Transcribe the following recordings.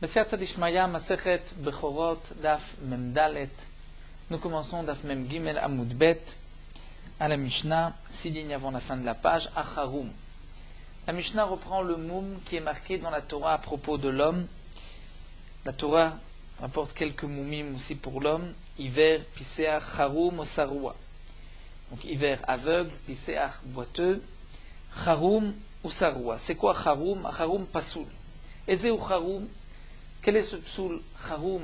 B'siyata d'Ishmaya, Masechet Bechorot, Daf Mem Dalet. Nous commençons Daf Mem Gimel Amud Bet, à la Mishnah, 6 lignes avant la fin de la page, Acharum. La Mishnah reprend le moum qui est marqué dans la Torah à propos de l'homme. La Torah rapporte quelques moumim aussi pour l'homme. Hiver, Piseach, Charum, Osarua. Donc hiver aveugle, Piseach boiteux, Charum ou Sarua. C'est quoi Charum? Charum pasoul. Ezeu Charum. Quel est ce psoul Charum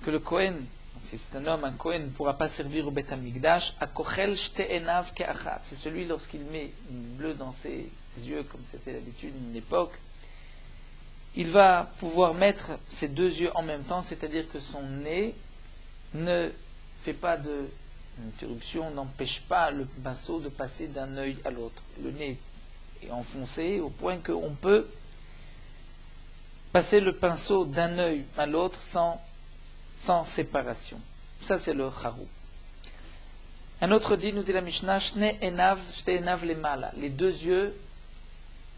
que le Kohen, si c'est un homme, un Kohen ne pourra pas servir au Beth Amikdash, a kochel shte enav ke'achat. C'est celui lorsqu'il met une bleue dans ses yeux, comme c'était l'habitude d'une époque, il va pouvoir mettre ses deux yeux en même temps, c'est-à-dire que son nez ne fait pas d'interruption, n'empêche pas le pinceau de passer d'un œil à l'autre. Le nez est enfoncé au point qu'on peut passer le pinceau d'un œil à l'autre sans séparation. Ça, c'est le charou. Un autre dit, nous dit la Mishnah, shte enav lemala. Les deux yeux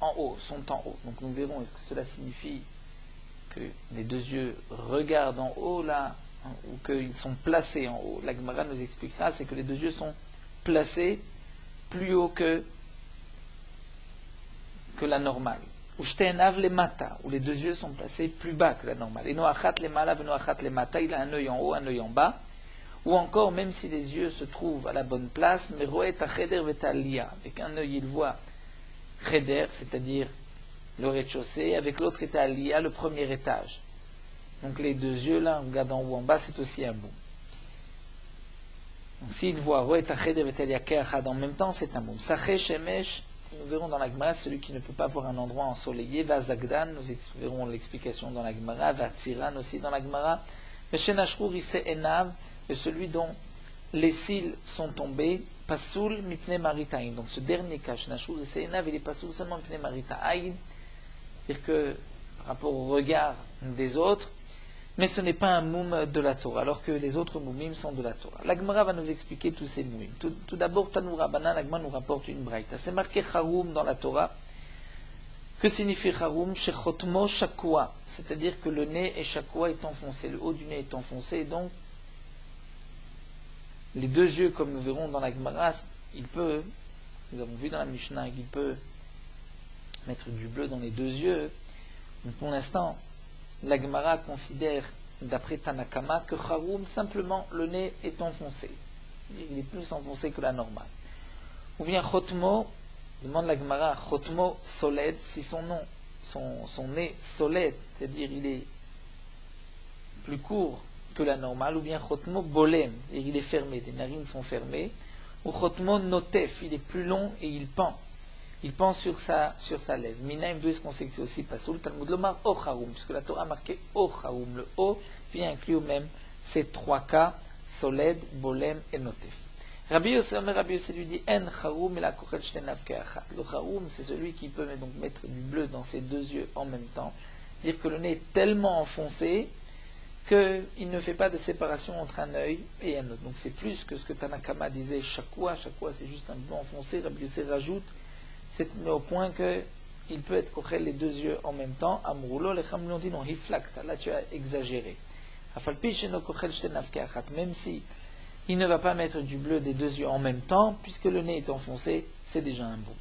en haut, sont en haut. Donc nous verrons, est-ce que cela signifie que les deux yeux regardent en haut là, ou qu'ils sont placés en haut. La Gemara nous expliquera, c'est que les deux yeux sont placés plus haut que la normale. Ou shtenav le mata, où les deux yeux sont placés plus bas que la normale. Et noachat le mala, noachat le mata, il a un œil en haut, un œil en bas. Ou encore, même si les yeux se trouvent à la bonne place, mais roet acheder vetalia, avec un œil il voit cheder, c'est-à-dire le rez-de-chaussée, avec l'autre etalia, le premier étage. Donc les deux yeux là, en regardant en haut en bas, c'est aussi un mot. Donc s'il voit roet acheder vetalia keachad en même temps, c'est un mot. Saché shemesh. Nous verrons dans la Gemara, celui qui ne peut pas voir un endroit ensoleillé, va Zagdan, nous verrons l'explication dans la Gemara, va Tziran aussi dans la Gemara, mais Shenashrour isse enav, et celui dont les cils sont tombés, pasoul mipne maritaïn. Donc ce dernier cas, Shenashrour isse enav, il est pasoul seulement mipne maritaïn, c'est-à-dire que par rapport au regard des autres, mais ce n'est pas un moum de la Torah, alors que les autres moumim sont de la Torah. La Gemara va nous expliquer tous ces moumim. Tout d'abord, Tanu Rabbanan, la Gemara nous rapporte une braïta. C'est marqué Charum dans la Torah. Que signifie Charum? Shechotmo shakua, c'est-à-dire que le nez et shakua est enfoncé, le haut du nez est enfoncé, et donc les deux yeux, comme nous verrons dans la Gemara, il peut, nous avons vu dans la Mishnah, qu'il peut mettre du bleu dans les deux yeux. Donc pour l'instant, la Gemara considère, d'après Tanakama, que Charum, simplement, le nez est enfoncé. Il est plus enfoncé que la normale. Ou bien Chotmo, demande la Gemara, Chotmo soled, si son nez soled, c'est-à-dire il est plus court que la normale, ou bien Chotmo bolem, et il est fermé, les narines sont fermées, ou Chotmo notef, il est plus long et il pend. Il pend sur sa lèvre. Minaim, d'où est-ce qu'on sait que c'est aussi pasoul? Talmud lomar o charum, puisque la Torah a marqué o charum. Le o vient inclure même ces trois cas, soled, bolem et notef. Rabbi Yossi lui dit en charum et la kochel shtenav keachat. Le charum, c'est celui qui peut donc mettre du bleu dans ses deux yeux en même temps. Dire que le nez est tellement enfoncé qu'il ne fait pas de séparation entre un œil et un autre. Donc c'est plus que ce que Tanakama disait shakwa. Shakwa, c'est juste un bleu enfoncé. Rabbi Yossi rajoute, c'est au point qu'il peut être kochel les deux yeux en même temps. Amroulo, les cham lui ont dit non, hiflakta, là tu as exagéré. Afalpi sheno kochel shtenav keachat, même si il ne va pas mettre du bleu des deux yeux en même temps, puisque le nez est enfoncé, c'est déjà un bon.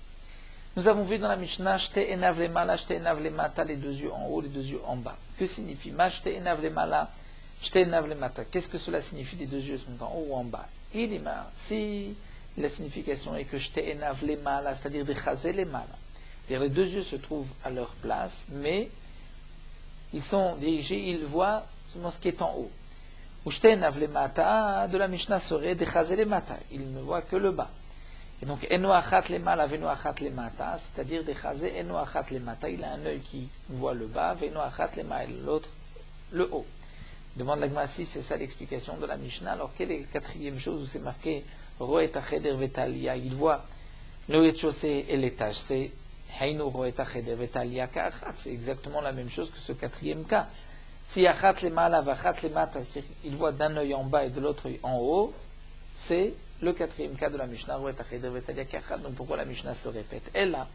Nous avons vu dans la Mishnah, shte enav lemala, shte enav lemata, les deux yeux en haut, les deux yeux en bas. Que signifie ma shte enav lemala, shte enav lemata? Qu'est-ce que cela signifie? Les deux yeux sont en haut ou en bas? Ilima, si la signification est que shte enav lemala, c'est-à-dire de chazer lemala, c'est-à-dire les deux yeux se trouvent à leur place, mais ils sont dirigés, ils voient seulement ce qui est en haut. Ou shte enav lemata, de la Mishnah serait de chazer lemata, ils ne voient que le bas. Et donc, eno achat lemala, veno achat lemata, c'est-à-dire de chazer eno achat lemata, il a un œil qui voit le bas, veno achat lemata, l'autre le haut. Demande la Gemara si c'est ça l'explication de la Mishnah. Alors, quelle est la quatrième chose où c'est marqué roet acheder vetalia? Il voit le rez-de-chaussée et l'étage. C'est heinu roet acheder vetalia ka'achat. C'est exactement la même chose que ce quatrième cas. Si achat lemala vachat lemata, c'est-à-dire il voit d'un œil en bas et de l'autre œil en haut, c'est le quatrième cas de la Mishnah roet acheder vetalia ka'achat. Donc pourquoi la Mishnah se répète? Elle là,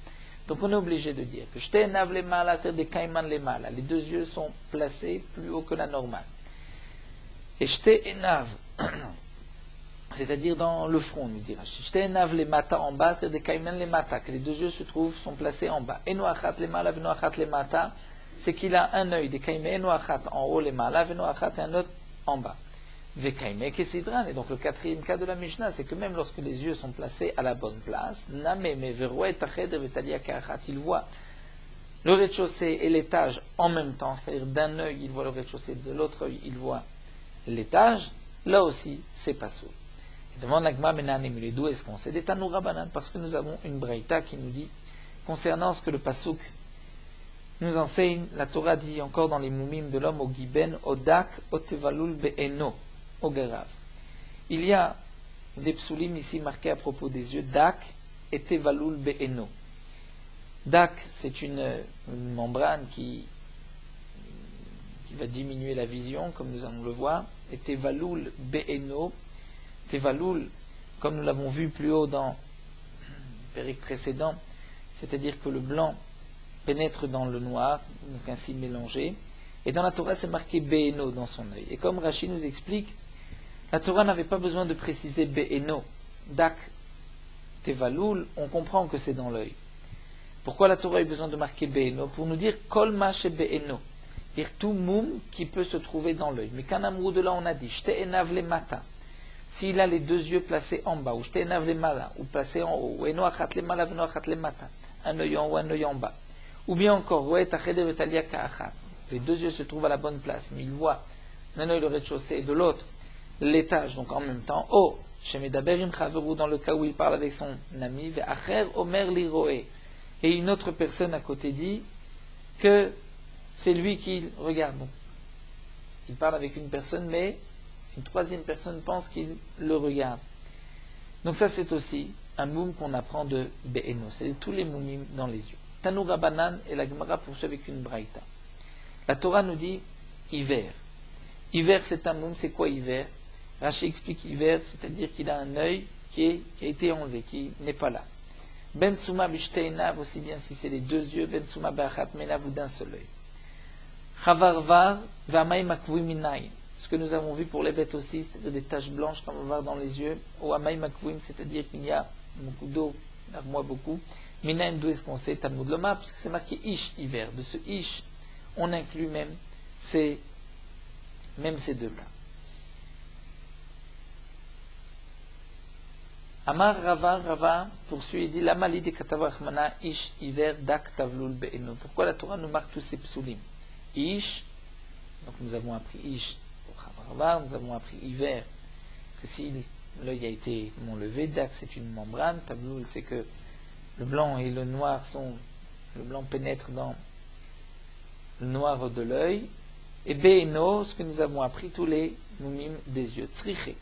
Donc on est obligé de dire que Shte Enav Lemala, c'est-à-dire des Kaiman Lemala. Les deux yeux sont placés plus haut que la normale. Et Shte Enav, c'est-à-dire dans le front, nous dira. Shte Enav Lemata en bas, c'est-à-dire des Kaiman Lemata, que les deux yeux sont placés en bas. Eno Achat Lemala, Veno Achat Lemata, c'est qu'il a un œil, des Kaiman Eno Achat en haut, Lemala, Veno Achat et un autre en bas. Vekaime Kesidran, et donc le quatrième cas de la Mishnah, c'est que même lorsque les yeux sont placés à la bonne place, il voit le rez-de-chaussée et l'étage en même temps, c'est-à-dire d'un œil il voit le rez-de-chaussée, de l'autre œil il voit l'étage, là aussi c'est pas sourd. Et demande l'agma menanim, d'où est-ce qu'on sait des Tanoura Banan, parce que nous avons une braïta qui nous dit, concernant ce que le Pasuk nous enseigne, la Torah dit encore dans les Moumim de l'homme, au Giben, au Dak, au Tevalul Be'eno. Il y a des psulim ici marqués à propos des yeux, Dak et Tevalul Be'eno. Dak, c'est une membrane qui va diminuer la vision, comme nous allons le voir, et Tevalul Be'eno. Tevalul, comme nous l'avons vu plus haut dans le périque précédent, c'est-à-dire que le blanc pénètre dans le noir, donc ainsi mélangé, et dans la Torah c'est marqué Be'eno dans son œil. Et comme Rashi nous explique, la Torah n'avait pas besoin de préciser Be'eno, Dak, Tevalul, on comprend que c'est dans l'œil. Pourquoi la Torah a eu besoin de marquer Be'eno? Pour nous dire Kol Mache Be'eno, dire tout moum qui peut se trouver dans l'œil. Mais qu'un amour de là on a dit Shte Enav le Mata, s'il a les deux yeux placés en bas, ou Shte Enav le Mala, ou placés en haut, ou Eno Achat le Mala, Veno Achat le Mata, un œil en haut, un œil en bas. Ou bien encore, les deux yeux se trouvent à la bonne place, mais il voit d'un œil le rez-de-chaussée et de l'autre l'étage, donc en même temps. Oh, chez Medaberim Chaveru, dans le cas où il parle avec son ami, Ve'acher Omer Liroé, et une autre personne à côté dit que c'est lui qui regarde. Bon, il parle avec une personne, mais une troisième personne pense qu'il le regarde. Donc ça, c'est aussi un moum qu'on apprend de Be'eno, c'est tous les moumim dans les yeux. Tanoura Banan, et la Gemara poursuit avec une braïta. La Torah nous dit hiver. Hiver, c'est un moum, c'est quoi hiver? Rashi explique hiver, c'est-à-dire qu'il a un œil qui a été enlevé, qui n'est pas là. Ben Souma Bishteinav, aussi bien si c'est les deux yeux, Ben Souma Bachat Menav ou d'un seul œil. Chavarvar, Vamay Makvui Minay. Ce que nous avons vu pour les bêtes aussi, c'est-à-dire des taches blanches comme on va voir dans les yeux. Ou Amay Makvuim, c'est-à-dire qu'il y a beaucoup d'eau, moi beaucoup. Minaim, d'où est-ce qu'on sait Talmud Loma, puisque c'est marqué Ish, hiver. De ce Ish, on inclut même ces deux cas. Amar Rava poursuit et dit Lamali de Katavachmana Ish hiver dak tavlul be'eno. Pourquoi la Torah nous marque tous ces psulim? Ish, donc nous avons appris Ish pour Rava, nous avons appris hiver, que si l'œil a été levé, dak c'est une membrane, tavlul c'est que le blanc et le noir le blanc pénètre dans le noir de l'œil, et be'eno, ce que nous avons appris tous les moumim des yeux. Tzriché.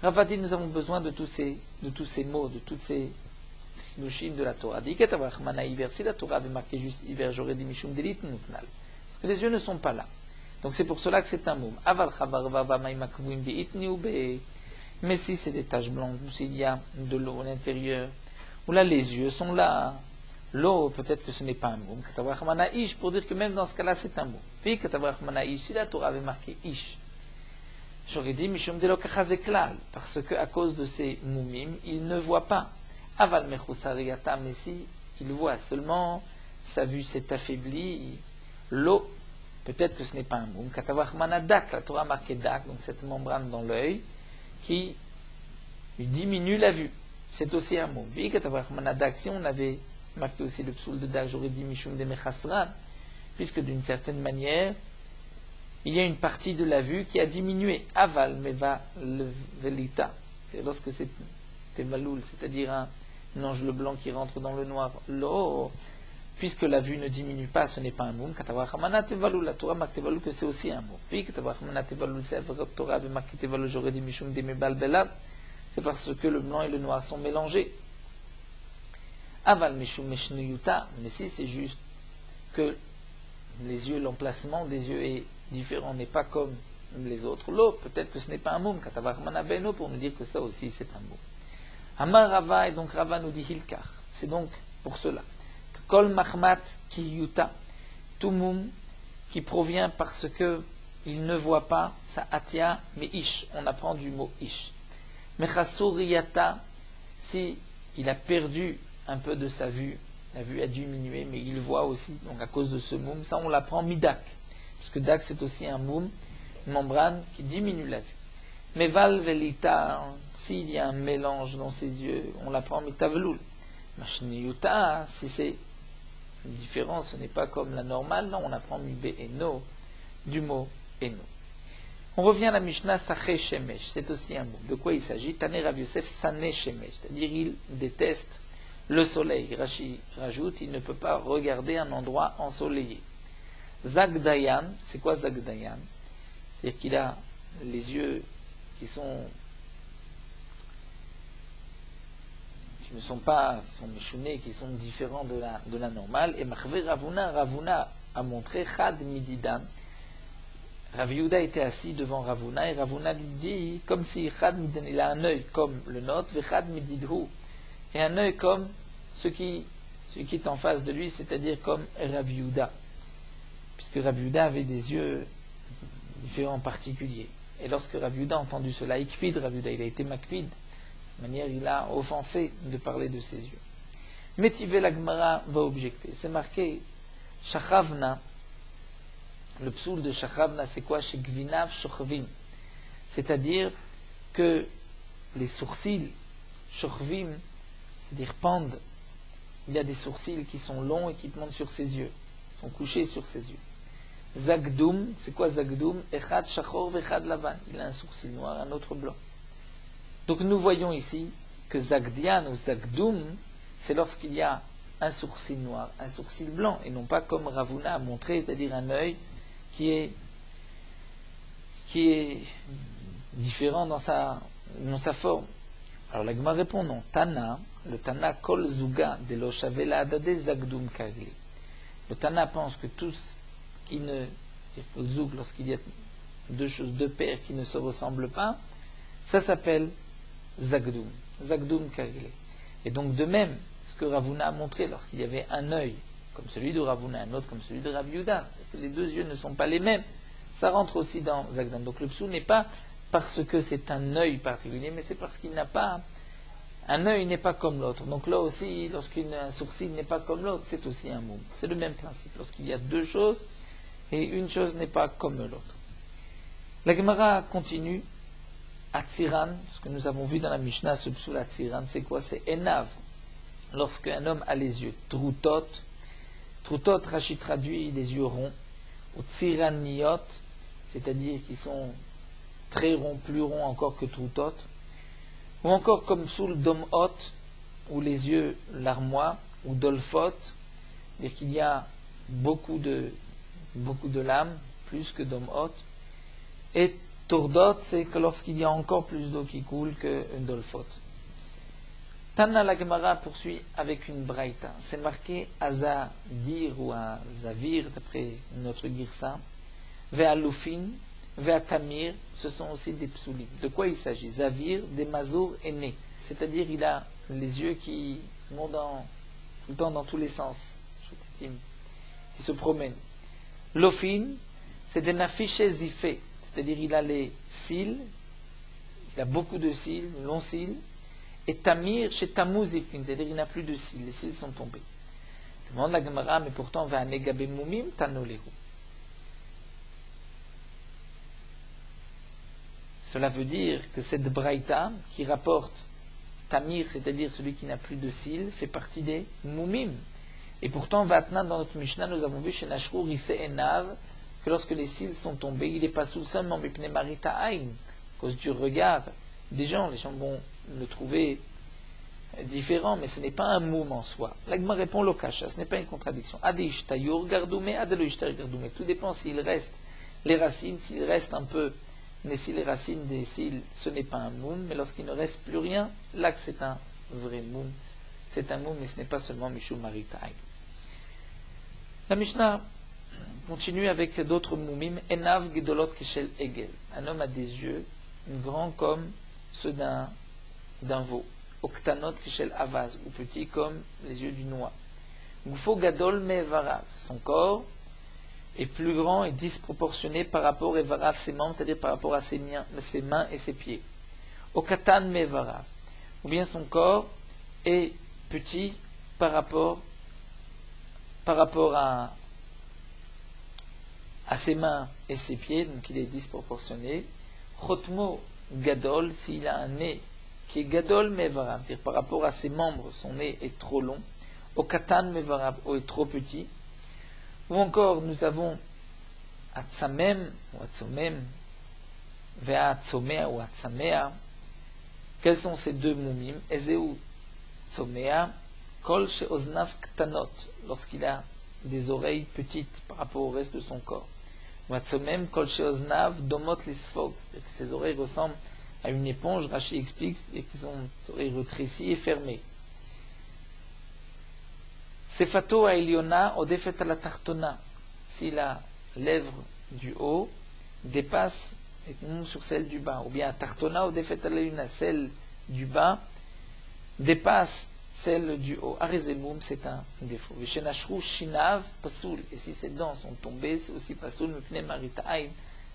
Rava dit, nous avons besoin de tous ces mots, de toutes ces chinushim de la Torah. Si la Torah avait marqué juste hiver, j'aurais dit mishum delit nutnal. Parce que les yeux ne sont pas là. Donc c'est pour cela que c'est un moum. Aval chavar vava maimakvuim beitni ou be. Mais si c'est des taches blanches, ou s'il y a de l'eau à l'intérieur, ou là les yeux sont là, l'eau, peut-être que ce n'est pas un moum. Katavachmana ish, pour dire que même dans ce cas-là, c'est un moum. Puis katavachmana ish, si la Torah avait marqué ish, j'aurais dit Mishum Delo Kachazeklal, parce qu'à cause de ces moumim, il ne voit pas. Aval Mechusariyata, mais si il voit seulement, sa vue s'est affaiblie, l'eau, peut-être que ce n'est pas un moum. Katavach Manadak, la Torah a marqué Dak, donc cette membrane dans l'œil, qui lui diminue la vue. C'est aussi un moum. Puis Katavach Manadak, si on avait marqué aussi le psoul de Dak, j'aurais dit Mishum de Mechasran, puisque d'une certaine manière, il y a une partie de la vue qui a diminué. Aval meva velita. C'est lorsque c'est tevalul, c'est-à-dire un ange blanc qui rentre dans le noir. L'eau, puisque la vue ne diminue pas, ce n'est pas un moum. Katavachamana tevalul, la Torah marque tevalul que c'est aussi un moum. Puis katavachamana tevalul, c'est la Torah avait marqué tevalul, j'aurais dit mishum de mebal belat. C'est parce que le blanc et le noir sont mélangés. Aval mishum meshnuyuta, mais si c'est juste que les yeux, l'emplacement des yeux est différent, n'est pas comme les autres. L'eau, peut-être que ce n'est pas un moum, Katavachmana Beno, pour nous dire que ça aussi c'est un moum. Amar Rava, et donc Rava nous dit Hilkar. C'est donc pour cela que Kol mahmat kiyuta. Tout moum qui provient parce que il ne voit pas, ça atia mais ish. On apprend du mot ish. Mechasuriyata, si il a perdu un peu de sa vue, la vue a diminué, mais il voit aussi, donc à cause de ce moum, ça on l'apprend midak. Parce que dak c'est aussi un moum, une membrane qui diminue la vue. Mais val velita, s'il y a un mélange dans ses yeux, on l'apprend mitaveloul. Machniyuta, si c'est une différence, ce n'est pas comme la normale, non, on apprend mibe eno, du mot eno. On revient à la Mishnah Saché Shemesh, c'est aussi un mot. De quoi il s'agit? Taner Rav Yosef Sané Shemesh, c'est-à-dire il déteste le soleil. Rashi rajoute, il ne peut pas regarder un endroit ensoleillé. Zagdayan, c'est quoi Zagdayan? C'est-à-dire qu'il a les yeux qui ne sont pas, qui sont méchounés, qui sont différents de la normale. Et Machve Ravuna a montré Chad Mididan. Rav Yehuda était assis devant Ravuna et Ravuna lui dit, comme si Chad Mididan, il a un œil comme le nôtre, Chad Mididhu, et un œil comme ce qui est en face de lui, c'est-à-dire comme Rav Yehuda, puisque Rav Yehuda avait des yeux différents particuliers. Et lorsque Rav Yehuda a entendu cela, Ikpid Rav Yehuda, il a été makpid, de manière il a offensé de parler de ses yeux. Métivé la Gemara va objecter, c'est marqué Shachavna. Le psoul de Shachavna, c'est quoi? Chez Gvinav Shochvim. C'est-à-dire que les sourcils, Shochvim, c'est-à-dire pendent. Il y a des sourcils qui sont longs et qui pendent sur ses yeux, sont couchés sur ses yeux. Zagdoum, c'est quoi Zagdoum? Echad Shachor vechad Lavan. Il a un sourcil noir, un autre blanc. Donc nous voyons ici que Zagdian ou Zagdoum, c'est lorsqu'il y a un sourcil noir, un sourcil blanc, et non pas comme Ravuna a montré, c'est-à-dire un œil qui est différent dans sa forme. Alors la Gemara répond non. Tana, le Tana kol zuga de lo shavela adade zagdum kagli. Le Tana pense que tous qui ne, zoug, lorsqu'il y a deux paires qui ne se ressemblent pas, ça s'appelle zagdum kagli. Et donc de même, ce que Ravuna a montré lorsqu'il y avait un œil comme celui de Ravuna, un autre comme celui de Rav Yehuda, les deux yeux ne sont pas les mêmes, ça rentre aussi dans Zagdan. Donc le psou n'est pas parce que c'est un œil particulier, mais c'est parce qu'il n'a pas, un œil n'est pas comme l'autre. Donc là aussi, lorsqu'un sourcil n'est pas comme l'autre, c'est aussi un moum. C'est le même principe, lorsqu'il y a deux choses, et une chose n'est pas comme l'autre. La Gemara continue, Atziran, ce que nous avons vu dans la Mishnah, ce psou, Atziran, c'est quoi? C'est Enav. Lorsqu'un homme a les yeux Trutot, Rashi traduit les yeux ronds, ou Tsiraniot, c'est-à-dire qui sont très ronds, plus ronds encore que Trutot, ou encore comme Soul Domhot, ou les yeux larmois, ou Dolfot, c'est-à-dire qu'il y a beaucoup de lames, plus que Domhot, et Tordot, c'est que lorsqu'il y a encore plus d'eau qui coule que Dolfot. Tana la Gemara poursuit avec une braïta. C'est marqué Azadir ou Azavir, d'après notre Girsa. Ve'alufin, Ve'atamir, ce sont aussi des psoulim. De quoi il s'agit? Zavir, des mazour aînés. C'est-à-dire il a les yeux qui vont tout le temps dans tous les sens, qui se promènent. Lofin, c'est des nafiches zifé. C'est-à-dire il a les cils, il a beaucoup de cils, longs cils. Et Tamir, chez Tamouzik, c'est-à-dire il n'a plus de cils, les cils sont tombés. Demande la Gemara, mais pourtant, va negabe mumim tanolehu. Cela veut dire que cette braïta qui rapporte Tamir, c'est-à-dire celui qui n'a plus de cils, fait partie des mumim. Et pourtant, maintenant, dans notre Mishnah, nous avons vu chez Nashru Risse Enav que lorsque les cils sont tombés, il n'est pas seulement Mipne Marita Aïn, à cause du regard des gens. Les gens vont le trouver différent, mais ce n'est pas un moum en soi. L'Agma répond Lokasha, ce n'est pas une contradiction. Adeish Tayour Gardoume, Adeloishtar Gardoume. Tout dépend s'il reste les racines, s'il reste un peu, mais si les racines des cils, ce n'est pas un moum, mais lorsqu'il ne reste plus rien, là que c'est un vrai moum. C'est un moum, mais ce n'est pas seulement Mishum Maritai. La Mishnah continue avec d'autres moumim. Enav Gedolot Keshel Egel. Un homme a des yeux grands comme ceux d'un veau. Oktanot Keshel Avaz, ou petits comme les yeux du noix. Gufo gadol me'evarav. Son corps est plus grand et disproportionné par rapport à evarav, ses membres, c'est-à-dire par rapport à ses mains et ses pieds. Okatan me'evarav. Ou bien son corps est petit par rapport à ses mains et ses pieds, donc il est disproportionné. Chotmo gadol, s'il a un nez qui est gadol me'evarav, c'est-à-dire par rapport à ses membres, son nez est trop long. Okatan me'evarav, ou est trop petit. Ou encore, nous avons Atzamem, ou Atzomem, Ve'atzomea, ou Atzamea. Quels sont ces deux moumim? Ezeu Tzomea, Kol she'oznav ktanot, lorsqu'il a des oreilles petites par rapport au reste de son corps. Ou Atzomem, Kol she'oznav domot lisfog, c'est-à-dire que ses oreilles ressemblent à une éponge. Rashi explique qu'ils ont des oreilles rétrécies et fermées. Sefato ha'eliona odefet ala tartona. Si la lèvre du haut dépasse et monte sur celle du bas, ou bien tartona odefet ala eliona, celle du bas dépasse celle du haut. Arezemum, c'est un défaut. Veshenashru shinav pasoul. Et si ses dents sont tombées, c'est aussi pasoul mipnei marita ayn,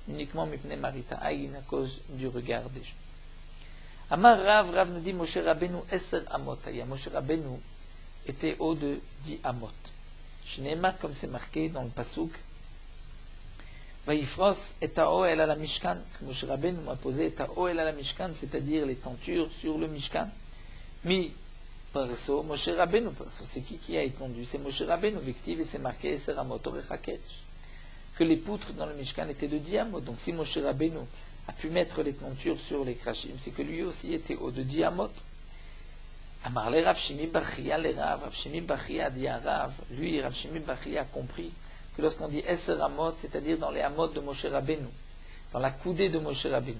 uniquement mipnei marita ayn, à cause du regard des gens. Amar Rav nous dit Moshe Rabbeinu eser amot. Moshe Rabbeinu était haut de 10 amot. Shneimar, comme c'est marqué dans le pasuk, Vaifros et Oel à la Mishkan, que Moshe Rabbeinu m'a posé et Oel à la Mishkan, c'est-à-dire les tentures sur le Mishkan. Mi parso, Moshe Rabbeinu parso, c'est qui a étendu? C'est Moshe Rabbeinu, victive, et c'est marqué eser amot orechakesh, que les poutres dans le Mishkan étaient de 10 amot. Donc si Moshe Rabbeinu a pu mettre les tentures sur les krashim, c'est que lui aussi était haut de 10 amot. Amarle Rav Shimi Bachia le Rav Shimi Bachia dit à Rav, lui Rav Shimi Bachia a compris que lorsqu'on dit Eser Amot, c'est-à-dire dans les Amot de Moshe Rabbeinu, dans la coudée de Moshe Rabbeinu.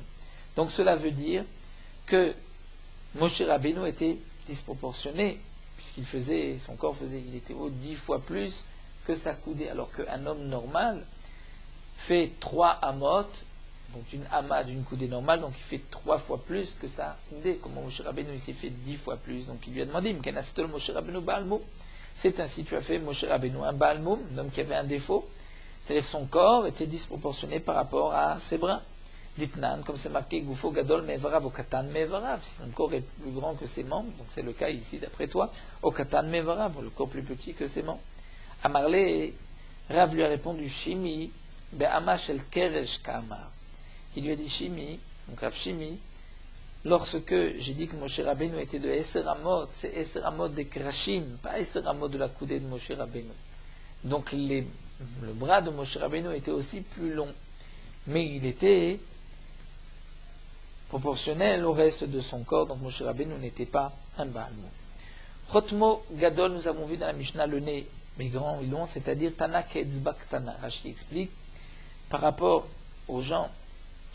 Donc cela veut dire que Moshe Rabbeinu était disproportionné, puisqu'il faisait, son corps faisait, il était haut 10 fois plus que sa coudée, alors qu'un homme normal fait 3 Amot, donc une ama d'une coudée normale, donc il fait 3 fois plus que sa coudée. Comment Moshe Rabbeinu il s'est fait 10 fois plus. Donc il lui a demandé, Moshe Rabbeinu Baalmoum. C'est ainsi tu as fait Moshe Rabbeinu un Baalmoum, un homme qui avait un défaut, c'est-à-dire son corps était disproportionné par rapport à ses bras. Ditnan, comme c'est marqué, Gufo Gadol Me'evarav, Okatan Me'evarav, si son corps est plus grand que ses membres, donc c'est le cas ici d'après toi, Okatan Me'evarav, le corps plus petit que ses membres. Amarle, Rav lui a répondu, Shimi, Be'ama shel Keresh Ka'amar. Il lui a dit Shimi, donc Rav Shimi, lorsque j'ai dit que Moshe Rabbeinu était de Eser Amot, c'est Eser Amot des Krashim, pas Eser Amot de la coudée de Moshe Rabbeinu. Donc le bras de Moshe Rabbeinu était aussi plus long, mais il était proportionnel au reste de son corps, donc Moshe Rabbeinu n'était pas un Baalmo. Chotmo Gadol, nous avons vu dans la Mishnah le nez, mais grand et long, c'est-à-dire Tana Ketzbak Tana. Rashi explique, par rapport aux gens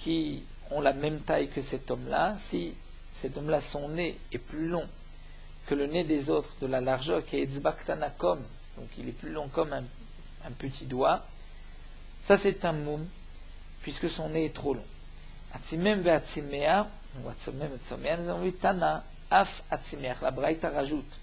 qui ont la même taille que cet homme-là, si cet homme-là, son nez est plus long que le nez des autres, de la largeur qui est Etzbaktana comme, donc il est plus long comme un petit doigt, ça c'est un moum, puisque son nez est trop long. Atzimem ve atzimea, ou atzomem atzomea, nous avons vu Tana, af atzimea, la Braïta rajoute,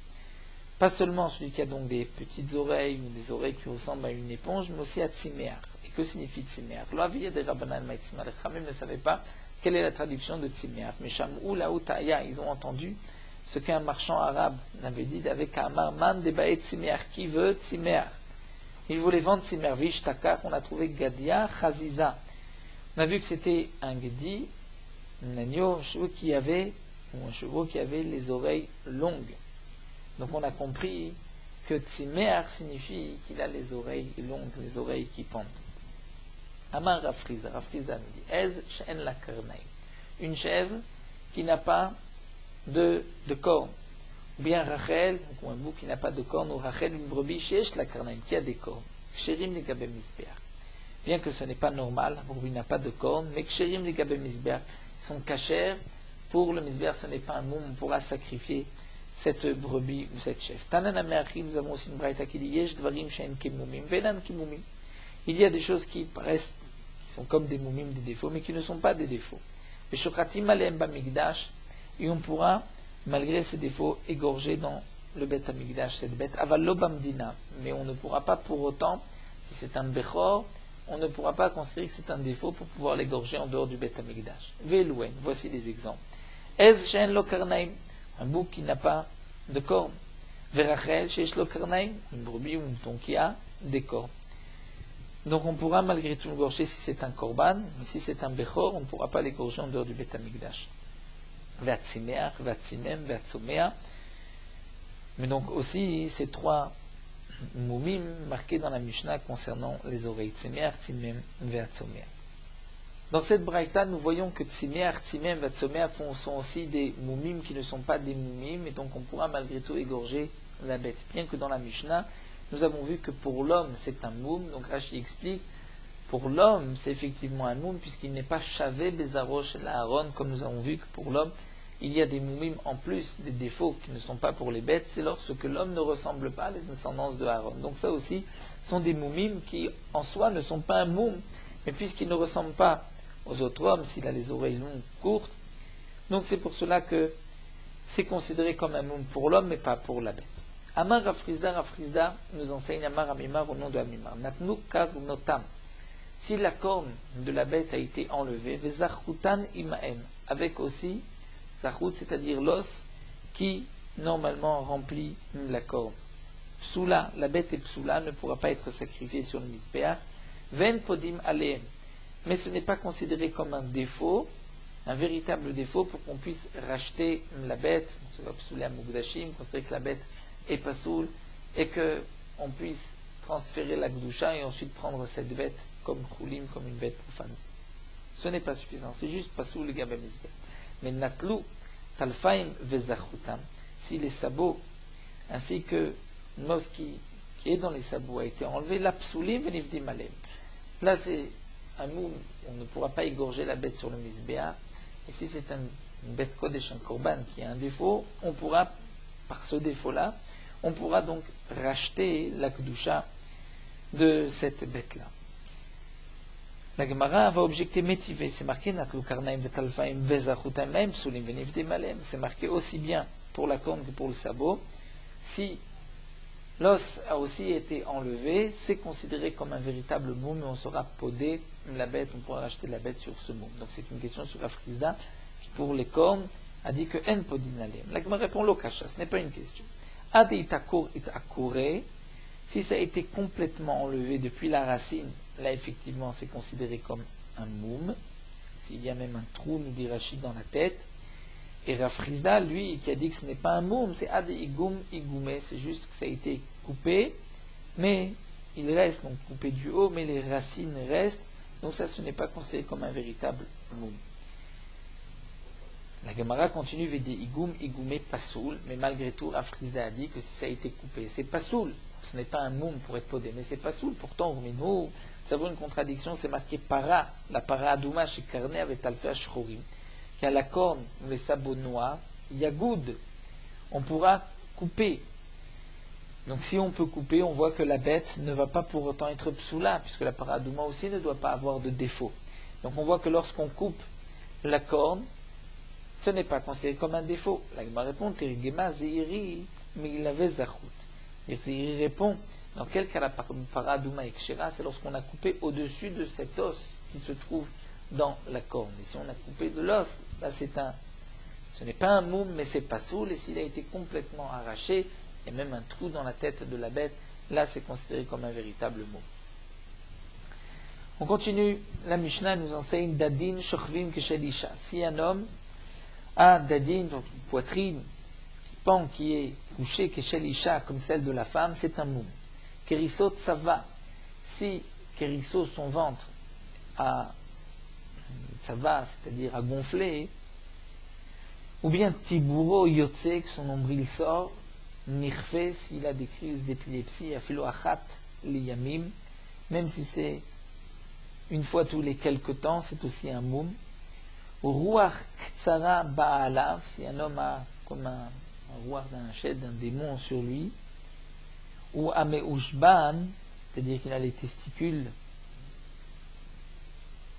pas seulement celui qui a donc des petites oreilles, ou des oreilles qui ressemblent à une éponge, mais aussi atzimea. Que signifie Tzimeach? L'Aviyah des Rabbanan Maïtzma, les Khamim ne savaient pas quelle est la traduction de Tzimeach. Mais Shamou, Laoutaya, ils ont entendu ce qu'un marchand arabe avait dit avec Amar Man Debae Tzimeach, qui veut Tzimeach. Il voulait vendre Tzimeach. Vishtakar, on a trouvé Gadia, Chaziza. On a vu que c'était un Gedi, un agneau, un chevaux qui avait les oreilles longues. Donc on a compris que Tzimeach signifie qu'il a les oreilles longues, les oreilles qui pendent. Amar Rafrizda nous dit Ez she'en la karnaï, une chèvre qui n'a pas de cornes, ou bien Rachel, ou un bouc qui n'a pas de cornes, ou Rachel, une brebis she'esh la karnaï, qui a des cornes. Ksherim li gabe misbeach. Bien que ce n'est pas normal, la brebis n'a pas de cornes, mais Ksherim li gabe misbeach, sont cachères pour le misbeach, ce n'est pas un moum, on pourra sacrifier cette brebis ou cette chèvre. Tanan Amerchi, nous avons aussi une braïta qui dit Yesh dvarim she'en kimumim, velan kimumim. Il y a des choses qui paraissent, qui sont comme des moumim, des défauts, mais qui ne sont pas des défauts. Et on pourra, malgré ces défauts, égorger dans le Bet Hamikdash, cette bête, aval lo bamdina, mais on ne pourra pas pour autant, si c'est un Bechor, on ne pourra pas considérer que c'est un défaut pour pouvoir l'égorger en dehors du Bet Hamikdash. Velouen, voici des exemples. Ez she'en lo karnaim, un bouc qui n'a pas de cornes. Verachel she'esh lo karnaim, une brebis ou une mouton qui a des cornes. Donc on pourra malgré tout l'égorger si c'est un korban, mais si c'est un Bechor, on ne pourra pas l'égorger en dehors du Bet Hamikdash. Ve'atzimeach, ve'atzimem, ve'atzomea. Mais donc aussi ces trois moumim marqués dans la Mishnah concernant les oreilles, tzimeach, tzimem, ve'atzomea. Dans cette braïta, nous voyons que tzimeach, tzimem, ve'atzomea sont aussi des moumim qui ne sont pas des moumim, et donc on pourra malgré tout égorger la bête. Bien que dans la Mishnah, nous avons vu que pour l'homme c'est un moum, donc Rashi explique, pour l'homme c'est effectivement un moum, puisqu'il n'est pas chavé bezarosh la Aaron, comme nous avons vu que pour l'homme, il y a des moumim en plus, des défauts qui ne sont pas pour les bêtes, c'est lorsque l'homme ne ressemble pas à la descendance de Aaron. Donc ça aussi, sont des moumim qui en soi ne sont pas un moum, mais puisqu'il ne ressemble pas aux autres hommes, s'il a les oreilles longues, courtes, donc c'est pour cela que c'est considéré comme un moum pour l'homme, mais pas pour la bête. Amar Rafrizda nous enseigne Amar Amimar au nom de Amimar. Natnu karnotam. Si la corne de la bête a été enlevée, vezachutan imaem, avec aussi zachut, c'est-à-dire l'os qui normalement remplit la corne. Psoula, la bête est psoula, ne pourra pas être sacrifiée sur le misbéach. Ven podim aleem. Mais ce n'est pas considéré comme un défaut, un véritable défaut pour qu'on puisse racheter la bête. On se va psouler à Mugdashim, considérer que la bête est pasoul et qu'on puisse transférer la gdusha et ensuite prendre cette bête comme choulim, comme une bête profane. Ce n'est pas suffisant, c'est juste pasoul le gabé misbéach. Mais natlou, talfaim vezachutam, si les sabots ainsi que l'os qui est dans les sabots a été enlevé, la psoulim venivdim alem. Là c'est un moum, on ne pourra pas égorger la bête sur le misbéach. Et si c'est une bête kodesh, un korban qui a un défaut, on pourra, par ce défaut-là, on pourra donc racheter la kedusha de cette bête-là. La Gemara va objecter métivé, c'est marqué natlu karnaim vetalfaim vezachutam laim psulim venivdim alem. C'est marqué aussi bien pour la corne que pour le sabot. Si l'os a aussi été enlevé, c'est considéré comme un véritable moum et on saura poder la bête, on pourra racheter la bête sur ce moum. Donc c'est une question sur Rafrizda qui pour les cornes a dit que en podin alem. La Gemara répond l'okasha, ce n'est pas une question. Ade itakur it akure, si ça a été complètement enlevé depuis la racine, là effectivement c'est considéré comme un moum. S'il y a même un trou, nous dit Rachid, dans la tête. Et Rafrizda, lui, qui a dit que ce n'est pas un moum, c'est ade igum igume, c'est juste que ça a été coupé, mais il reste, donc coupé du haut, mais les racines restent, donc ça ce n'est pas considéré comme un véritable moum. La Gemara continue, vede igum igume pasoul, mais malgré tout, Rafrizda a dit que si ça a été coupé, c'est pasoul, ce n'est pas un moum pour être podé, mais c'est pasoul, pourtant, nous, ça vaut une contradiction, c'est marqué para, la para adouma chez Karné avec alfa shchorim, qui a la corne ou les sabots noirs, yagoud, on pourra couper. Donc si on peut couper, on voit que la bête ne va pas pour autant être psoula, puisque la paradouma aussi ne doit pas avoir de défaut. Donc on voit que lorsqu'on coupe la corne, ce n'est pas considéré comme un défaut. La Gemara répond, Terigema zeiri, mais il avait zachut. Zeiri répond, dans quel cas la paradouma ekshera, c'est lorsqu'on a coupé au-dessus de cet os qui se trouve dans la corne. Et si on a coupé de l'os, là ce n'est pas un moum, mais c'est pas soul, et s'il a été complètement arraché, il y a même un trou dans la tête de la bête, là c'est considéré comme un véritable moum. On continue, la Mishnah nous enseigne dadin shochvim keshel isha. Si un homme a dadin, donc une poitrine qui pend, qui est couchée keshel isha, comme celle de la femme, c'est un moum. Keriso tsava, si keriso, son ventre, c'est-à-dire à gonfler, ou bien tiburo yotse, que son nombril sort, nirfe, s'il a des crises d'épilepsie, afilo achat liyamim, même si c'est une fois tous les quelques temps, c'est aussi un moum. Ou ruach ktsara ba'alav, si un homme a comme un ruach d'un shed, d'un démon sur lui, ou ameushban, c'est-à-dire qu'il a les testicules,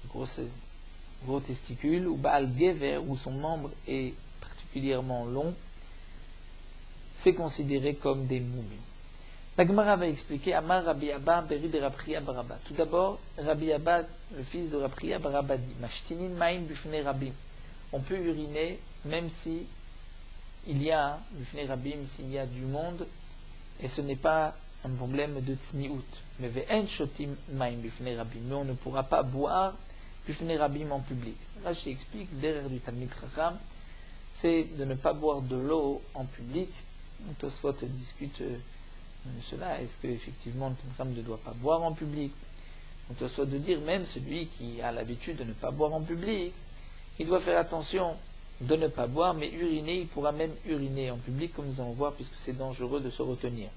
gros testicules, ou Baal Gever, où son membre est particulièrement long, c'est considéré comme des moumines. La Gemara va expliquer Amar Rabbi Abba Beri de Rabchia Baraba. Tout d'abord, Rabbi Abba, le fils de Rabchia Baraba, dit Mashtinin Maim Bufne Rabim. On peut uriner même si il y a Bufne Rabim, s'il y a du monde, et ce n'est pas un problème de Tzniut. Mais Ve'en Shotim Maim Bufne Rabim. Mais on ne pourra pas boire Bufne Rabim en public. Rashi explique, derrière du Talmid Chacham, c'est de ne pas boire de l'eau en public. Tosfot discute cela, est-ce qu'effectivement le Tancham ne doit pas boire en public? On doit soit de dire même celui qui a l'habitude de ne pas boire en public, il doit faire attention de ne pas boire, mais uriner, il pourra même uriner en public, comme nous allons voir, puisque c'est dangereux de se retenir.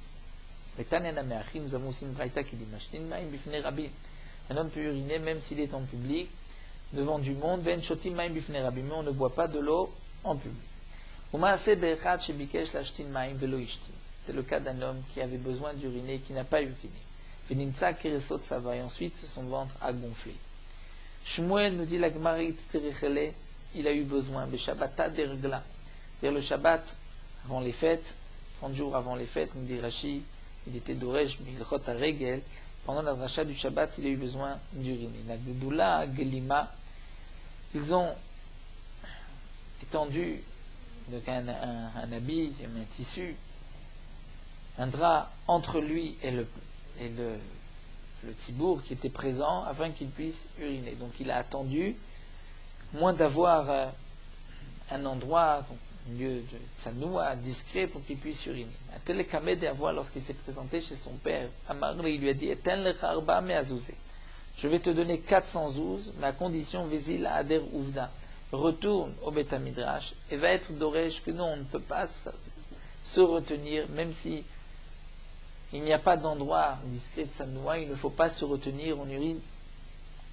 Nous avons aussi une braïta qui dit un homme peut uriner même s'il est en public, devant du monde, mais on ne boit pas de l'eau en public. C'est le cas d'un homme qui avait besoin d'uriner et qui n'a pas uriné. Et ensuite, son ventre a gonflé. Shmuel nous dit la Gemara, il a eu besoin. Vers le Shabbat, avant les fêtes, 30 jours avant les fêtes, nous dit Rashi, il était d'Oresh, Milchot Regel. Pendant la dracha du Shabbat, il a eu besoin d'uriner. Nagdoula, Gelima, ils ont étendu donc un habit, un tissu, un drap entre lui et le tzibour qui était présent afin qu'il puisse uriner. Donc il a attendu, moins d'avoir un endroit, un lieu de tsanoua, discret pour qu'il puisse uriner. Un tel kamed à voir lorsqu'il s'est présenté chez son père. Amarli, il lui a dit je vais te donner 400 zouz, mais à condition Vézil Ader Ouvda. Retourne au Beth Midrash et va être d'Oresh que non, on ne peut pas se retenir, même si il n'y a pas d'endroit discret de Sanoua, il ne faut pas se retenir, on urine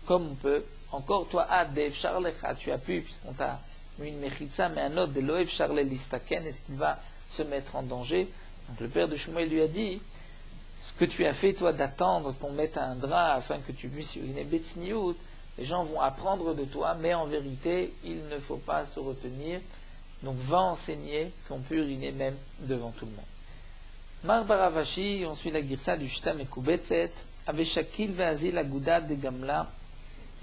comme on peut. Encore toi, Adev Charlecha, tu as pu, puisqu'on t'a mis une mechitza, mais un autre de Loev Charle Listaken, est-ce qu'il va se mettre en danger? Donc le père de Shmuel lui a dit, ce que tu as fait, toi, d'attendre qu'on mette un drap afin que tu puisses uriner Betsniout, les gens vont apprendre de toi, mais en vérité, il ne faut pas se retenir. Donc va enseigner qu'on peut uriner même devant tout le monde. Mar Baravashi, on suit la girsa du Shita Mekubetset, avec Shakil Veazil Agouda de Gamla,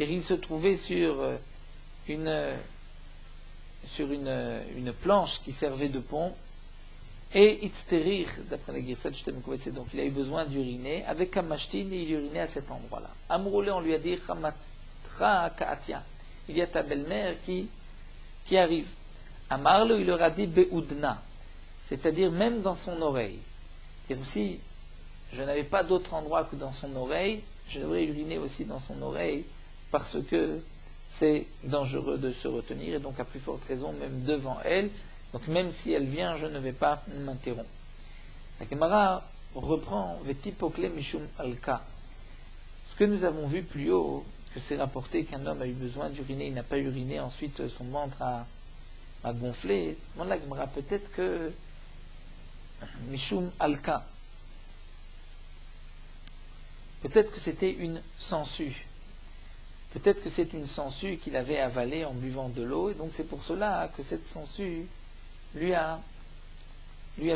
et il se trouvait sur une planche qui servait de pont, et Itzterir, d'après la girsa du Shita Mekubetset, donc il a eu besoin d'uriner, avec Kamashtin, et il urinait à cet endroit-là. Amroulé, on lui a dit, il y a ta belle-mère qui arrive. Amarlo, il leur a dit Beoudna, c'est-à-dire même dans son oreille. Et aussi, je n'avais pas d'autre endroit que dans son oreille, je devrais uriner aussi dans son oreille, parce que c'est dangereux de se retenir, et donc à plus forte raison, même devant elle. Donc même si elle vient, je ne vais pas m'interrompre. La Gemara reprend Vetipokle Mishum Alka. Ce que nous avons vu plus haut, que c'est rapporté qu'un homme a eu besoin d'uriner, il n'a pas uriné, ensuite son ventre a gonflé. Mon la Gemara, peut-être que Mishum Alka, peut-être que c'était une sangsue. Peut-être que c'est une sangsue qu'il avait avalée en buvant de l'eau, et donc c'est pour cela que cette sangsue lui a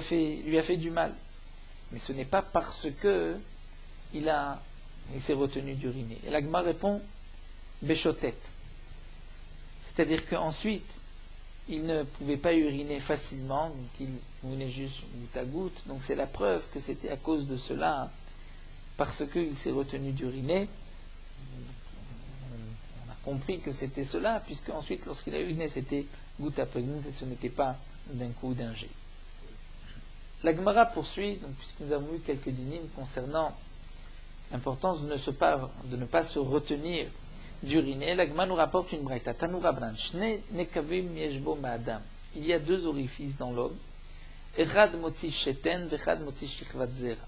fait du mal. Mais ce n'est pas parce que il s'est retenu d'uriner. Et l'Agma répond Béchotet. C'est-à-dire qu'ensuite, il ne pouvait pas uriner facilement, donc il venait juste goutte à goutte. Donc c'est la preuve que c'était à cause de cela, parce qu'il s'est retenu d'uriner. On a compris que c'était cela, puisque ensuite, lorsqu'il a uriné, c'était goutte après goutte, et ce n'était pas d'un coup d'un jet. La Gemara poursuit, donc, puisque nous avons eu quelques dynimes concernant l'importance de ne pas se retenir d'uriner. La Gemara nous rapporte une braïta. Tanu Rabban, Shne nekavim yeshbo ma'adam. Il y a deux orifices dans l'homme. Echad motzi sheten, vechad motzi shichvat zera.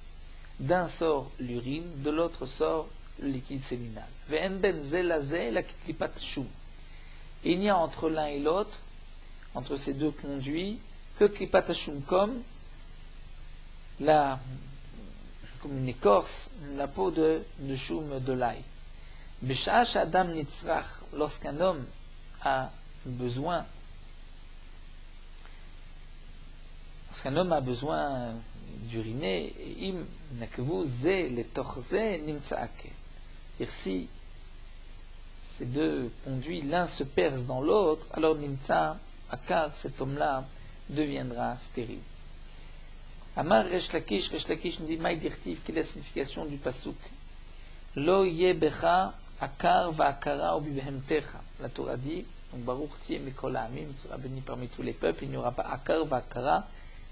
D'un sort l'urine, de l'autre sort le liquide séminal. Ve'en ben zelazeh la klipat shum. Et il n'y a entre l'un et l'autre, entre ces deux conduits, que klipat shum comme une écorce, la peau de choum de l'ail. B'sha'ash adam nitzrach, lorsqu'un homme a besoin lorsqu'un homme a besoin d'uriner, im nakvu ze le torze nimtsaake. C'est-à-dire si ces deux conduits, l'un se perce dans l'autre, alors nimtsa akar, cet homme-là deviendra stérile. Amar Resh Lakish nous dit Maï dirtiv, quelle est la signification du pasuk? Lo ye becha akar va akara ou bibehemtecha. La Torah dit, donc Baruch tiye mikol ha'amim, tu seras béni parmi tous les peuples, il n'y aura pas akar va akara,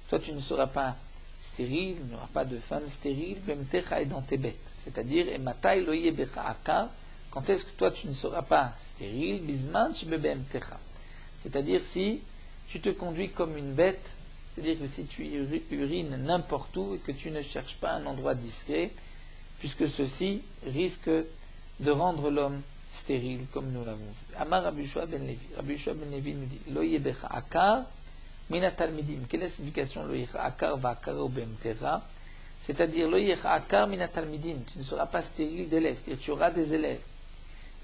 toi tu ne seras pas stérile, il n'y aura pas de femme stérile, bibehemtecha est dans tes bêtes. C'est-à-dire, et matai lo ye becha akar, quand est-ce que toi tu ne seras pas stérile, bisman shebebehemtecha. C'est-à-dire si tu te conduis comme une bête, c'est-à-dire que si tu urines n'importe où et que tu ne cherches pas un endroit discret, puisque ceci risque de rendre l'homme stérile, comme nous l'avons vu. Amar Rabbi Yoshua ben Levi. Rabbi Yoshua ben Levi nous dit Lo yebecha akar mina talmidim. Quelle est la signification Lo yecha akar va akar ou bemtera? C'est-à-dire Lo yecha akar mina talmidim. Tu ne seras pas stérile d'élèves, c'est-à-dire tu auras des élèves.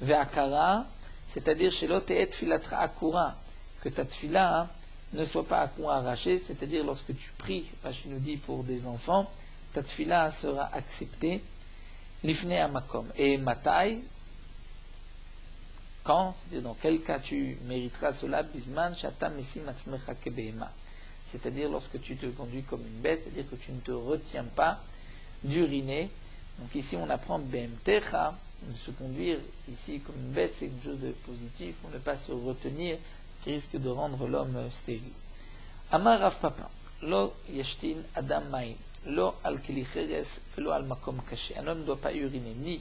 Ve akara, c'est-à-dire shelo te'et filatra akura, que ta tfila ne soit pas à coin arraché, c'est-à-dire lorsque tu pries, Rashi nous dit pour des enfants, ta tfila sera acceptée, l'ifne amakom. Et matai, quand, c'est-à-dire dans quel cas tu mériteras cela, bisman shata mesim atzmecha kebehema. C'est-à-dire lorsque tu te conduis comme une bête, c'est-à-dire que tu ne te retiens pas d'uriner. Donc ici on apprend bemtecha, de se conduire ici comme une bête, c'est quelque chose de positif, pour ne pas se retenir, qui risque de rendre l'homme stérile. Amar Rav Papa, lo yashtin adam maïn, lo al keli cheres, lo al makom caché. Un homme ne doit pas uriner ni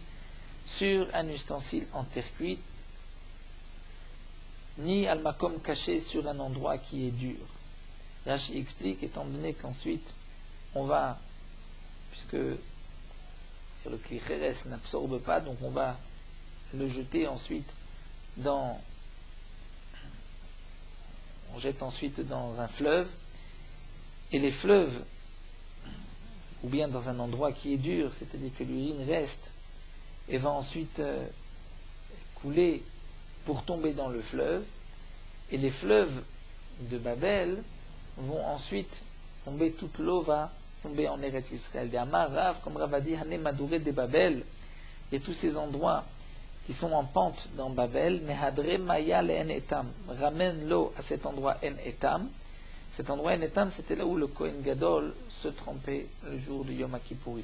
sur un ustensile en terre cuite, ni al makom caché sur un endroit qui est dur. Rashi explique, étant donné qu'ensuite on va, puisque le keli cheres n'absorbe pas, donc on va le jeter ensuite dans on jette ensuite dans un fleuve, et les fleuves, ou bien dans un endroit qui est dur, c'est-à-dire que l'urine reste, et va ensuite couler pour tomber dans le fleuve, et les fleuves de Babel vont ensuite tomber, toute l'eau va tomber en Eretz Israël. Des Amarav, comme Rav a dit, Hané Madouré de Babel, et tous ces endroits qui sont en pente dans Babel, Mehadre Maya le En Etam, ramène l'eau à cet endroit En Etam. Cet endroit En Etam, c'était là où le Kohen Gadol se trempait le jour du Yom Kippourim.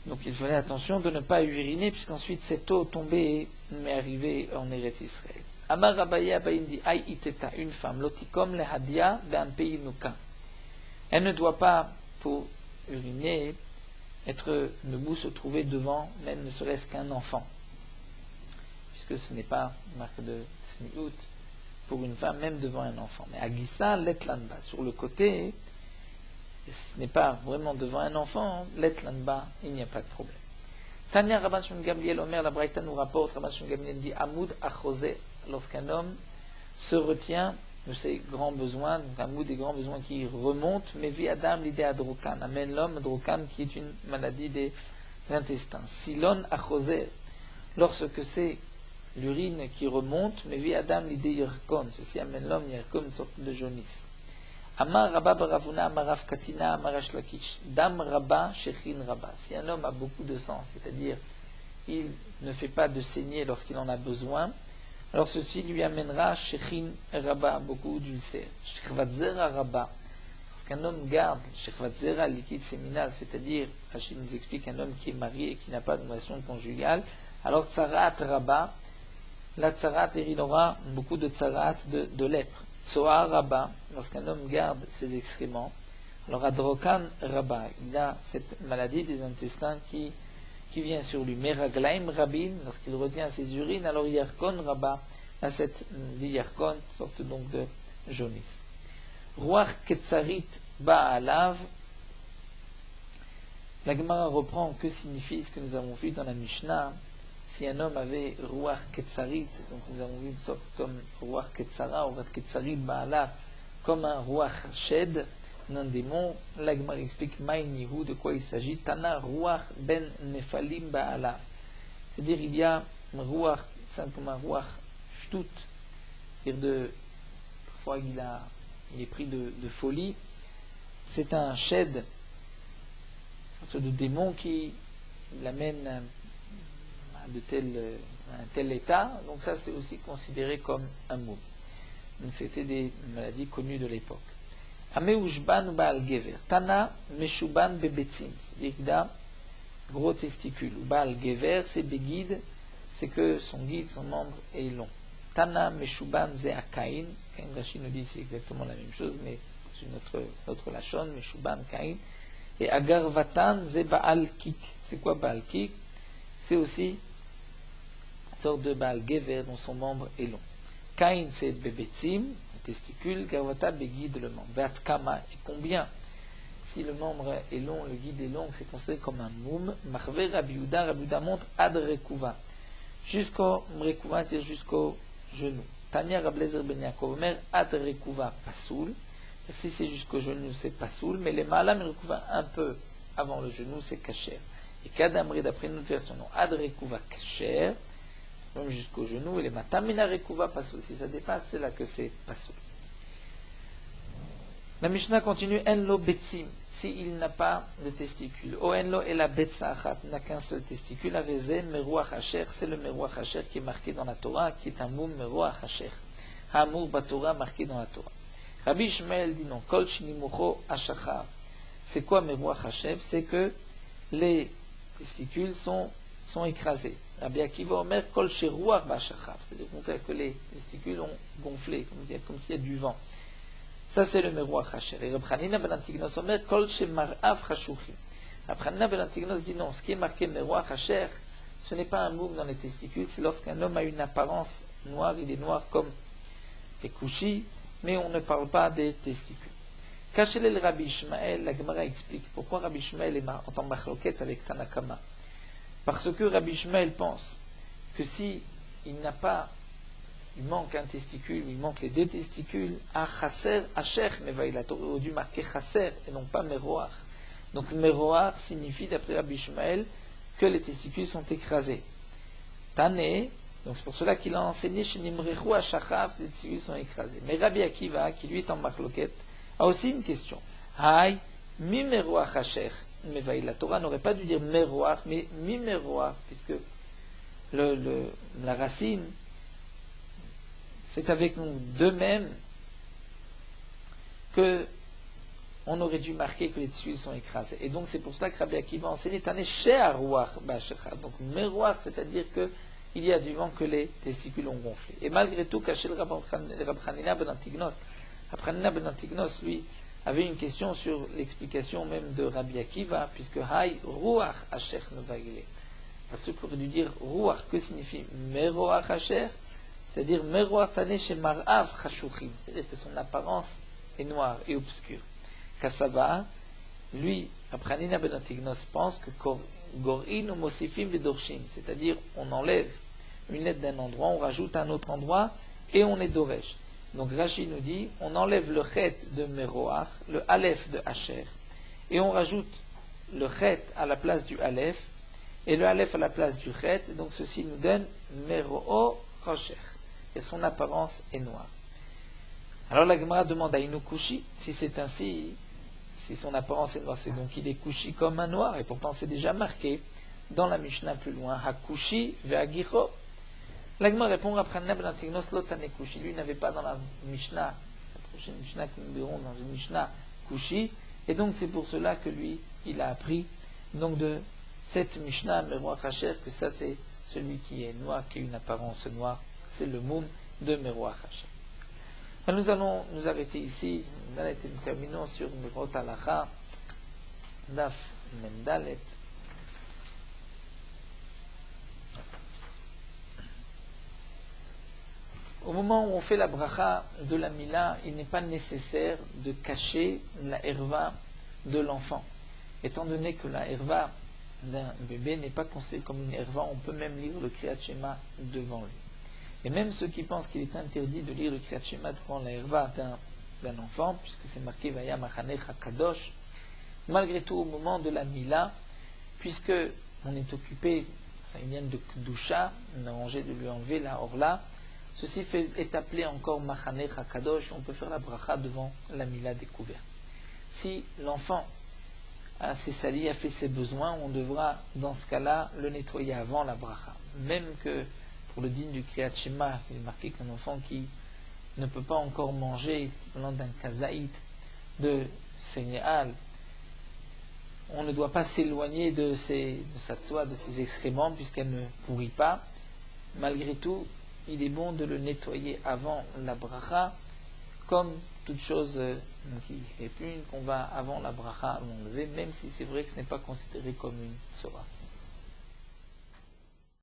Donc il fallait attention de ne pas uriner, puisqu'ensuite cette eau tombée m'est arrivée en Eretz Israël. Amar Rabaye Abayim dit Aï iteta, une femme, lotikom le hadia d'un pays nuka. Elle ne doit pas, pour uriner, être debout, se trouver devant, même ne serait-ce qu'un enfant. Puisque ce n'est pas une marque de tsniout pour une femme, même devant un enfant. Mais Agissa, l'etlanba, sur le côté, ce n'est pas vraiment devant un enfant, l'etlanba, il n'y a pas de problème. Tanya Rabban Shimon Gamliel Omer, la Braïta nous rapporte, Rabban Shimon Gamliel dit Amoud achosé, lorsqu'un homme se retient de ses grands besoins, donc un mood des grands besoins qui remontent, mais vit Adam l'idée à Drokan, amène l'homme Drokan qui est une maladie des intestins. Silon achosé, lorsque c'est l'urine qui remonte, mais vit Adam l'idée Yerkon, ceci amène l'homme Yerkon, une sorte de jaunisse. Amar Rabba Baravuna, Amarav Katina, Amarash Lakish, Dam Rabba, Shechin Rabba. Si un homme a beaucoup de sang, c'est-à-dire il ne fait pas de saignée lorsqu'il en a besoin, alors ceci lui amènera Shechin Rabba, beaucoup d'ulcères. Shechvatzera Rabba, parce qu'un homme garde Shechvatzera, liquide séminal, c'est-à-dire, Rachid nous explique un homme qui est marié et qui n'a pas de relation conjugale, alors Tsarat Rabba, la Tsarat, il aura beaucoup de Tsarat de lèpre. Tsoar Rabba, lorsqu'un homme garde ses excréments, alors Adrokan Rabba, il a cette maladie des intestins qui vient sur lui. Meraglaim Rabin, lorsqu'il retient ses urines, alors Yarkon Rabba a cette Yarkon, sorte donc de jaunisse. Ruach Ketsarit Ba'alav, la Gemara reprend que signifie ce que nous avons vu dans la Mishnah. Si un homme avait Ruach Ketsarit, donc nous avons vu une sorte comme Ruach Ketsara, Ruach Ketsarit Ba'alav, comme un Ruach Shed, un démon, la Gemara explique Maïnihu, de quoi il s'agit, Tana Ruach Ben Nefalim Ba'alav. C'est-à-dire il y a un Ruach, simplement un Ruach Shtut, c'est-à-dire parfois il a il est pris de folie. C'est un shed, une sorte de démon qui l'amène à un tel état. Donc ça, c'est aussi considéré comme un moum. Donc c'était des maladies connues de l'époque. Ameushban Baal Gever. Tana Meshuban Bebetzim. C'est-à-dire gros testicule. Baal Gever, c'est Begid, c'est que son guide, son membre est long. Tana Meshuban Ze Akain. Kain Rashi nous dit c'est exactement la même chose, mais c'est notre lachon, Meshuban Kain. Et Agarvatan Ze Baal Kik. C'est quoi Baal Kik? C'est aussi une sorte de Baal Gever dont son membre est long. Kain, c'est Bebetzim, le testicule. Garvata, Begid, le membre. Vatkama, et combien? Si le membre est long, le guide est long, c'est considéré comme un moum. Marve Rabbi Yehuda montre ad rekuva. Jusqu'au rekuva, c'est-à-dire jusqu'au genou. Tanya Rablezer Ben Yaakov Omer ad rekuva pasoul. Si c'est jusqu'au genou, c'est pasoul. Mais les malam rekuva un peu avant le genou, c'est kacher. Et Kadamri, d'après une autre version, non, ad rekuva kacher. Même jusqu'au genou, et les matamina rekuva pasoul. Si ça dépasse, c'est là que c'est pasoul. La Mishnah continue, enlo betzim, s'il n'a pas de testicule. O enlo et la betzachat, n'a qu'un seul testicule. Avezé meruach hacher, c'est le meruach hacher qui est marqué dans la Torah, qui est un moum meruach hacher. Hamur batora, marqué dans la Torah. Rabbi Ishmael dit non, kol shinimucho ashachav. C'est quoi meruach hacher? C'est que les testicules sont écrasés. Rabbi Akiva Omer kol sheruach ba'ashachav. C'est-à-dire que les testicules ont gonflé, comme s'il y a du vent. Ça, c'est le meruach hacher. Et Reb Chanina ben Antignos Omer kol shemar'av chashuchim. Reb Chanina ben Antignos dit non, ce qui est marqué meruach hacher, ce n'est pas un moum dans les testicules, c'est lorsqu'un homme a une apparence noire, il est noir comme les couchis, mais on ne parle pas des testicules. Kachelel Rabbi Ishmael, la Gemara explique pourquoi Rabbi Ishmael est en machloket avec Tanakama. Parce que Rabbi Ishmael pense que si il manque un testicule, il manque les deux testicules, à chaser, hacher, mais il aurait dû marquer chaser et non pas meroar. Donc meroar signifie, d'après Rabbi Ishmael, que les testicules sont écrasés. Tané, donc c'est pour cela qu'il a enseigné chez Nimrechu à Shachav, les testicules sont écrasés. Mais Rabbi Akiva, qui lui est en machloket, a aussi une question. Hay, mi meroar hacher. Mais la Torah n'aurait pas dû dire meroar, mais mi meroar, puisque la racine, c'est avec nous de même que on aurait dû marquer que les testicules sont écrasés. Et donc c'est pour cela que Rabbi Akiva enseigne Tané she'aruach ba'ashachav. Donc meroar, c'est-à-dire que il y a du vent que les testicules ont gonflé. Et malgré tout, caché le Rab Chanina ben Antignos. Rab Chanina ben Antignos, lui, avait une question sur l'explication même de Rabbi Akiva, puisque Hay ruach asher mevaile. Parce qu'on aurait dû dire ruach, que signifie meroach asher? C'est-à-dire meroach tané chez mar'av chashuchim. C'est-à-dire que son apparence est noire et obscure. Kassava, lui, Rab Chanina ben Antignos pense que gorin ou mosifim vedorshin, c'est-à-dire on enlève une lettre d'un endroit, on rajoute un autre endroit et on est doresh. Donc Rashi nous dit, on enlève le chet de meroach, le aleph de hacher, et on rajoute le chet à la place du aleph, et le aleph à la place du chet, et donc ceci nous donne mero rocher, et son apparence est noire. Alors la Gemara demande à Inukushi, si c'est ainsi, si son apparence est noire, c'est donc il est kushi comme un noir, et pourtant c'est déjà marqué dans la Mishnah plus loin, hakushi ve'agicho. La Gemara répond, Rabchanan ben Antignos lotane kushi. Lui n'avait pas dans la Mishnah, la prochaine Mishnah que nous verrons dans une Mishnah kushi, et donc c'est pour cela que lui, il a appris donc de cette Mishnah Meroach Hacher, que ça c'est celui qui est noir, qui a une apparence noire, c'est le moum de Meroach Hacher. Alors nous allons nous arrêter ici, nous terminons sur Merot Halacha, Daf Mendalet. Au moment où on fait la bracha de la Mila, il n'est pas nécessaire de cacher la herva de l'enfant. Étant donné que la herva d'un bébé n'est pas considérée comme une herva, on peut même lire le Kriyat Shema devant lui. Et même ceux qui pensent qu'il est interdit de lire le Kriyat Shema devant la herva d'un enfant, puisque c'est marqué Vaya Machanecha Kadosh, malgré tout au moment de la Mila, puisque on est occupé, ça vient de Kedusha, on a arrangé de lui enlever la Orla, Ceci est appelé encore Machaneh HaKadosh. On peut faire la bracha devant la Mila découverte. Si l'enfant s'est sali, a fait ses besoins, on devra dans ce cas-là le nettoyer avant la bracha. Même que pour le digne du Kriyat Shema, il est marqué qu'un enfant qui ne peut pas encore manger, équivalent d'un kazaït, de céréales, on ne doit pas s'éloigner de sa tsoa, de ses excréments, puisqu'elle ne pourrit pas. Malgré tout, il est bon de le nettoyer avant la bracha, comme toute chose qui répugne, qu'on va avant la bracha l'enlever, même si c'est vrai que ce n'est pas considéré comme une tsoa.